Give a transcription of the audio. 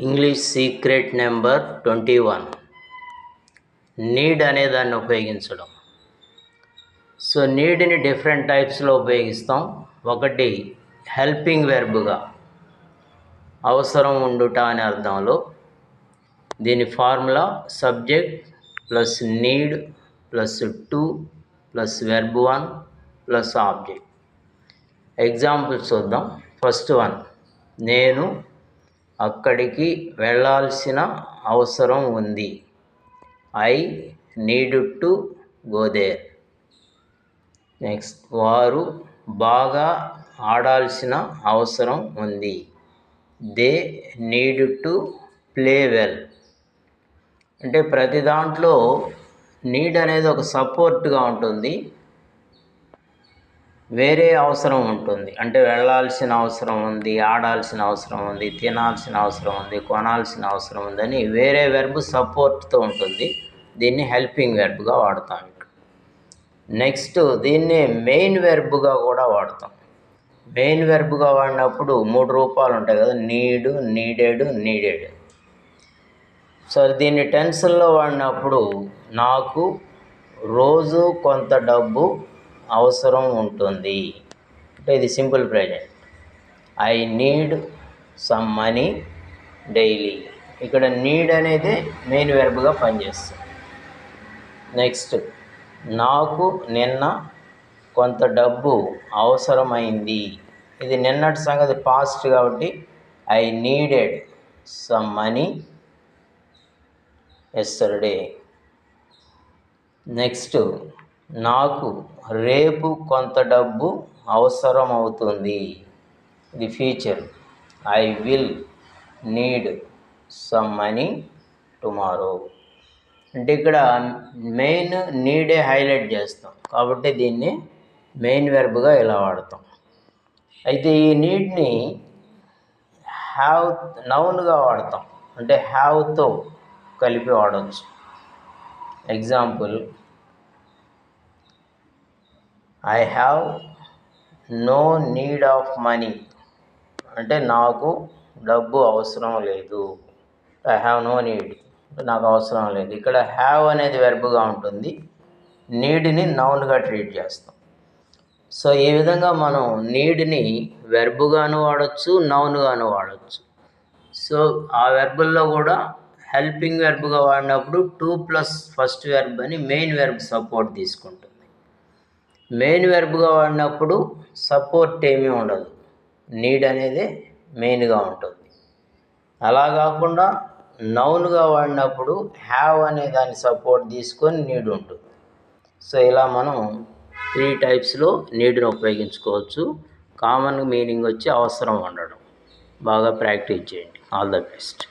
English secret number 21 need అనే దాన్ని ఉపయోగించడం. సో నీడ్ని డిఫరెంట్ టైప్స్లో ఉపయోగిస్తాం. ఒకటి హెల్పింగ్ వెర్బ్గా, అవసరం ఉండుట అనే అర్థంలో. దీని formula subject plus need plus to plus verb 1 plus object. Examples చూద్దాం. ఫస్ట్ వన్, నేను అక్కడికి వెళ్ళాల్సిన అవసరం ఉంది. I need to go there. Next, వారు బాగా ఆడాల్సిన అవసరం ఉంది. They need to play well. అంటే ప్రతి దాంట్లో నీడ్ అనేది ఒక సపోర్ట్గా ఉంటుంది, వేరే అవసరం ఉంటుంది. అంటే వెళ్ళాల్సిన అవసరం ఉంది, ఆడాల్సిన అవసరం ఉంది, తినాల్సిన అవసరం ఉంది, కొనాల్సిన అవసరం ఉందని వేరే వెర్బ్ సపోర్ట్తో ఉంటుంది. దీన్ని హెల్పింగ్ వెర్బ్గా వాడతాం. నెక్స్ట్, దీన్ని మెయిన్ వెర్బ్గా కూడా వాడతాం. మెయిన్ వెర్బ్గా వాడినప్పుడు 3 రూపాలు ఉంటాయి కదా, నీడు, నీడెడ్, నీడెడ్. సో దీన్ని టెన్స్లో వాడినప్పుడు నాకు రోజు కొంత డబ్బు అవసరం ఉంటుంది. అంటే ఇది simple present. I need some money daily. ఇక్కడ నీడ్ అనేది మెయిన్ వెర్బ్గా పనిచేస్తుంది. నెక్స్ట్, నాకు నిన్న కొంత డబ్బు అవసరమైంది. ఇది నిన్నటి సంగతి పాస్ట్ కాబట్టి I needed some money yesterday. Next, నాకు రేపు కొంత డబ్బు అవసరం అవుతుంది. ఇది future. I will need some money tomorrow. అంటే ఇక్కడ మెయిన్ నీడే హైలైట్ చేస్తాం కాబట్టి దీన్ని మెయిన్ వెర్బ్గా ఇలా వాడతాం. అయితే ఈ నీడ్ని హ్యావ్ నౌన్గా వాడతాం. అంటే హ్యావ్తో కలిపి వాడవచ్చు. Example, I have no need of money. అంటే నాకు డబ్బు అవసరం లేదు. ఐ హ్యావ్ నో నీడ్, నాకు అవసరం లేదు. ఇక్కడ హ్యావ్ అనేది వెర్బ్గా ఉంటుంది, నీడ్ని నౌన్గా ట్రీట్ చేస్తాం. సో ఈ విధంగా మనం నీడ్ని వెర్బ్గాను వాడచ్చు, నౌన్గాను వాడచ్చు. సో ఆ వెర్బుల్లో కూడా హెల్పింగ్ వెర్బ్గా వాడినప్పుడు 2 + ఫస్ట్ వెర్బ్ అని మెయిన్ వెర్బ్ సపోర్ట్ తీసుకుంటుంది. మెయిన్ వెర్బ్గా వాడినప్పుడు సపోర్ట్ ఏమీ ఉండదు, నీడ్ అనేది మెయిన్గా ఉంటుంది. అలా కాకుండా నౌన్గా వాడినప్పుడు హ్యావ్ అనే దాన్ని సపోర్ట్ తీసుకొని నీడ్ ఉంటుంది. సో ఇలా మనం 3 టైప్స్లో నీడ్ని ఉపయోగించుకోవచ్చు. కామన్ మీనింగ్ వచ్చి అవసరం ఉండడం. బాగా ప్రాక్టీస్ చేయండి. All the best.